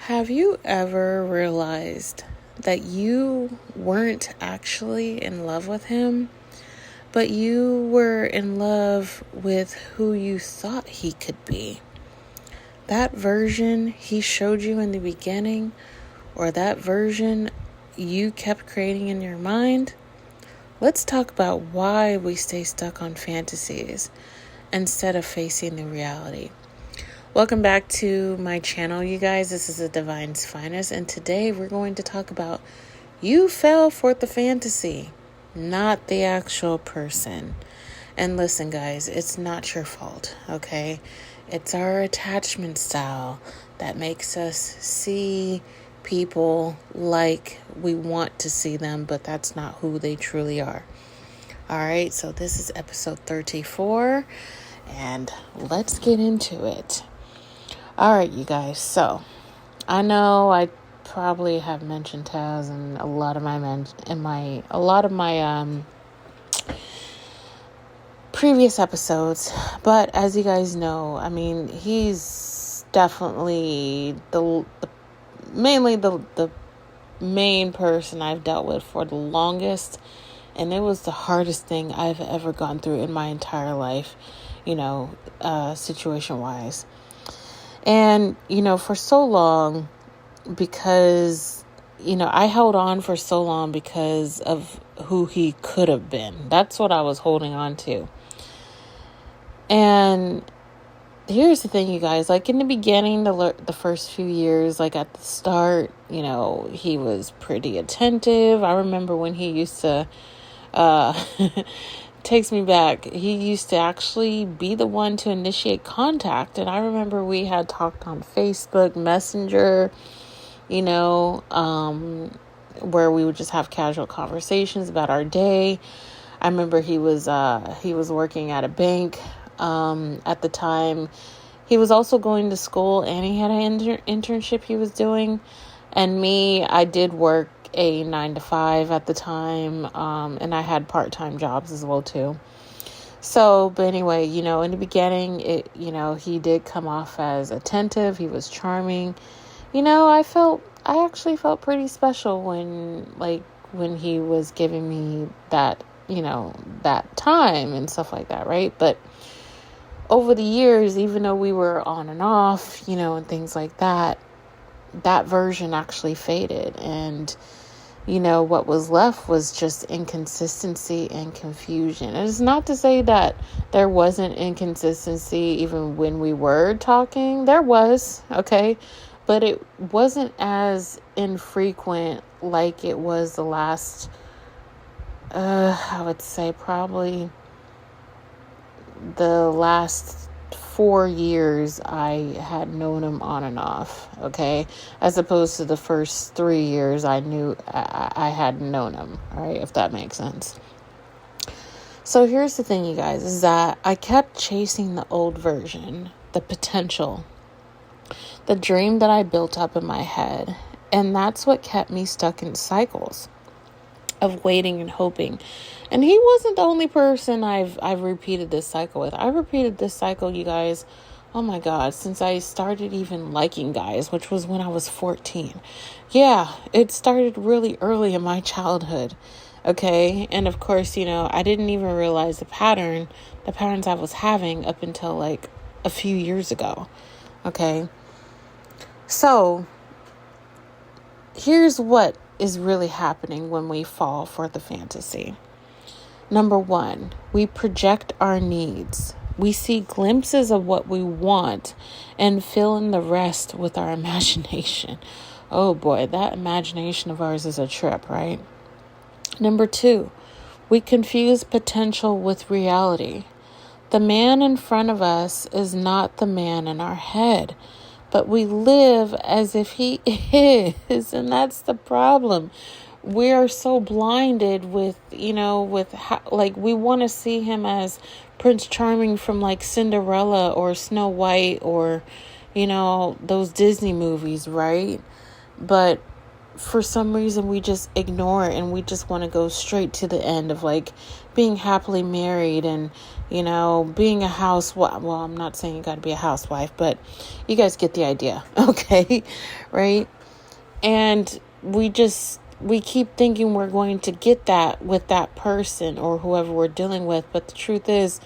Have you ever realized that you weren't actually in love with him, but you were in love with who you thought he could be? That version he showed you in the beginning, or that version you kept creating in your mind? Let's talk about why we stay stuck on fantasies instead of facing the reality. Welcome back to my channel, you guys. This is The Divine's Finest, and today we're going to talk about you fell for the fantasy, not the actual person. And listen, guys, it's not your fault, okay? It's our attachment style that makes us see people like we want to see them, but that's not who they truly are. All right, so this is episode 34, and let's get into it. All right, you guys. So I know I probably have mentioned Taz in a lot of my previous episodes, but as you guys know, I mean, he's definitely mainly the main person I've dealt with for the longest, and it was the hardest thing I've ever gone through in my entire life, situation wise. And, for so long, because, I held on for so long because of who he could have been. That's what I was holding on to. And here's the thing, you guys, like in the beginning, the first few years, like at the start, he was pretty attentive. I remember when he used to, takes me back. He used to actually be the one to initiate contact. And I remember we had talked on Facebook Messenger, where we would just have casual conversations about our day. I remember he was working at a bank at the time. He was also going to school, and he had an internship he was doing. And me, I did work a 9-to-5 at the time, and I had part-time jobs as well too. So, but anyway, in the beginning, he did come off as attentive. He was charming. I actually felt pretty special when he was giving me that, that time and stuff like that, right? But over the years, even though we were on and off, and things like that, that version actually faded. And what was left was just inconsistency and confusion. And it's not to say that there wasn't inconsistency even when we were talking. There was, okay? But it wasn't as infrequent like it was the last, I would say probably the last 4 years I had known him on and off, okay? As opposed to the first 3 years I knew I had known him, all right? If that makes sense. So here's the thing, you guys, is that I kept chasing the old version, the potential, the dream that I built up in my head. And that's what kept me stuck in cycles of waiting and hoping. And he wasn't the only person I've repeated this cycle with. I repeated this cycle, you guys, oh my God, since I started even liking guys, which was when I was 14. Yeah, it started really early in my childhood, okay? And of course, I didn't even realize the patterns I was having up until like a few years ago, okay? So, here's what is really happening when we fall for the fantasy. Number one, we project our needs. We see glimpses of what we want and fill in the rest with our imagination. Oh boy, that imagination of ours is a trip, right? Number two, we confuse potential with reality. The man in front of us is not the man in our head, but we live as if he is, and that's the problem. We are so blinded with how, like, we want to see him as Prince Charming from like Cinderella or Snow White or, those Disney movies, right? But for some reason we just ignore it, and we just want to go straight to the end of like being happily married and, you know, being a housewife. Well, I'm not saying you got to be a housewife, but you guys get the idea. Okay. Right. And we keep thinking we're going to get that with that person or whoever we're dealing with. But the truth is,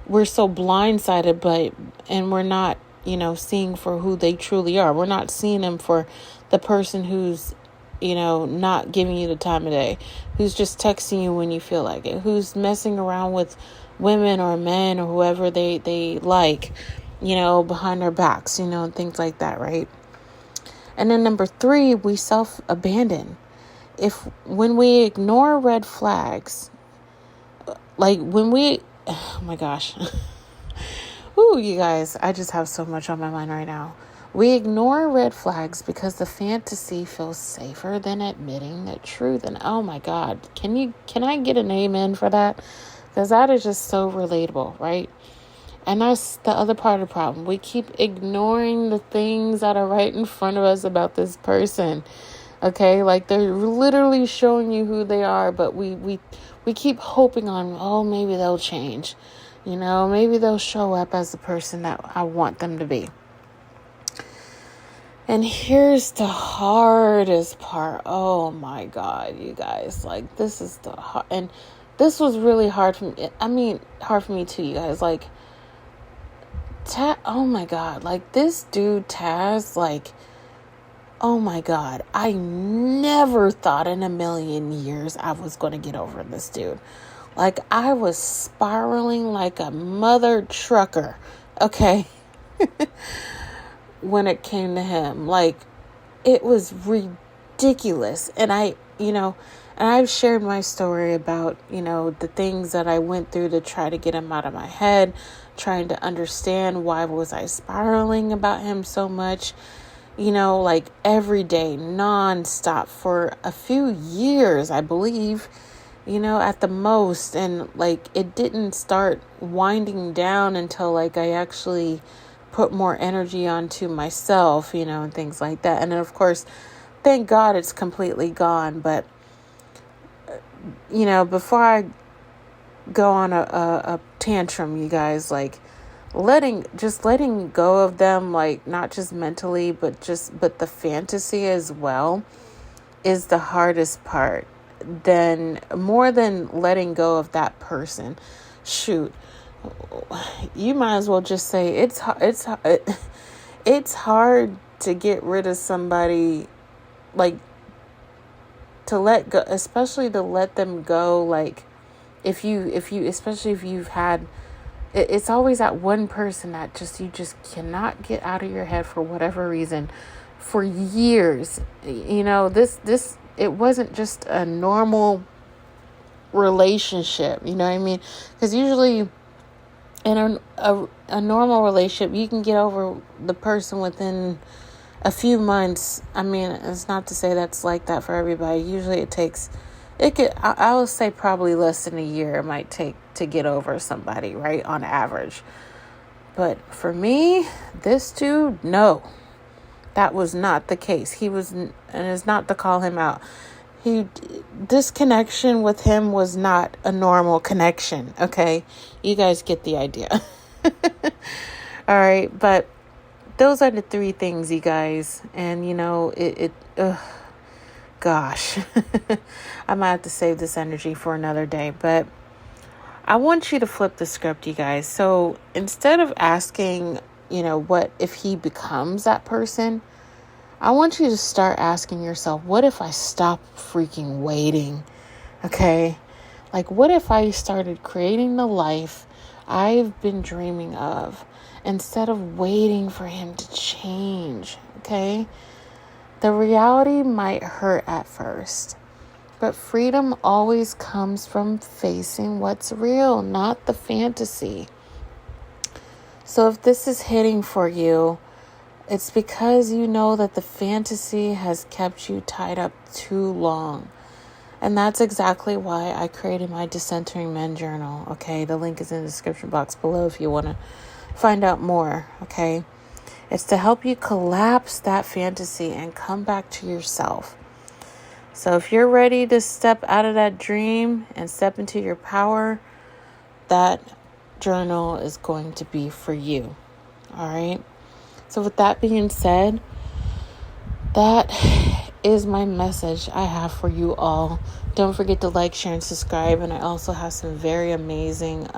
we're so blindsided, and we're not, you know, seeing for who they truly are. We're not seeing them for the person who's, you know, not giving you the time of day, who's just texting you when you feel like it, who's messing around with women or men or whoever they like, you know, behind their backs, you know, and things like that, right? And then number 3, we self-abandon. When we ignore red flags, like oh my gosh. Ooh, you guys, I just have so much on my mind right now. We ignore red flags because the fantasy feels safer than admitting the truth. And oh my God, can I get an amen for that? Because that is just so relatable, right? And that's the other part of the problem. We keep ignoring the things that are right in front of us about this person. Okay, like they're literally showing you who they are, but we keep hoping on, oh, maybe they'll change. You know, maybe they'll show up as the person that I want them to be. And here's the hardest part. Oh my God, you guys, like this is the hard, and this was really hard for me. I mean, hard for me too, you guys. Like, oh my God, like this dude Taz, like, oh my God, I never thought in a million years I was going to get over this dude. Like, I was spiraling like a mother trucker, okay, when it came to him. Like, it was ridiculous. And I've shared my story about, you know, the things that I went through to try to get him out of my head, trying to understand why was I spiraling about him so much, you know, like every day, nonstop for a few years, I believe, you know, at the most. And like, it didn't start winding down until like I actually put more energy onto myself, you know, and things like that. And then of course, thank God it's completely gone. But, you know, before I go on a tantrum, you guys, like letting go of them, like not just mentally, but the fantasy as well is the hardest part. Then more than letting go of that person, shoot, you might as well just say it's hard to get rid of somebody, like to let go, especially to let them go. Like if you especially if you've had, it's always that one person that you just cannot get out of your head for whatever reason for years. You know, this it wasn't just a normal relationship, you know what I mean? Because usually in a normal relationship, you can get over the person within a few months. I mean, it's not to say that's like that for everybody. Usually I would say probably less than a year it might take to get over somebody, right, on average. But for me, this dude, no, that was not the case. And it's not to call him out. This connection with him was not a normal connection, okay? You guys get the idea. All right, but those are the 3 things, you guys. And, you know, gosh, I might have to save this energy for another day. But I want you to flip the script, you guys. So instead of asking, you know, what if he becomes that person, I want you to start asking yourself, what if I stop freaking waiting? Okay? Like, what if I started creating the life I've been dreaming of instead of waiting for him to change? Okay? The reality might hurt at first, but freedom always comes from facing what's real, not the fantasy. So if this is hitting for you, it's because you know that the fantasy has kept you tied up too long. And that's exactly why I created my Decentering Men journal. Okay, the link is in the description box below if you want to find out more. Okay, it's to help you collapse that fantasy and come back to yourself. So if you're ready to step out of that dream and step into your power, that journal is going to be for you. All right. So with that being said, that is my message I have for you all. Don't forget to like, share, and subscribe. And I also have some very amazing,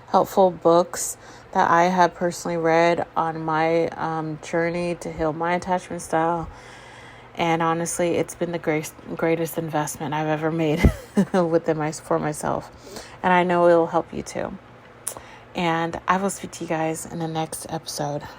helpful books that I have personally read on my journey to heal my attachment style. And honestly, it's been the greatest investment I've ever made for myself. And I know it will help you too. And I will speak to you guys in the next episode.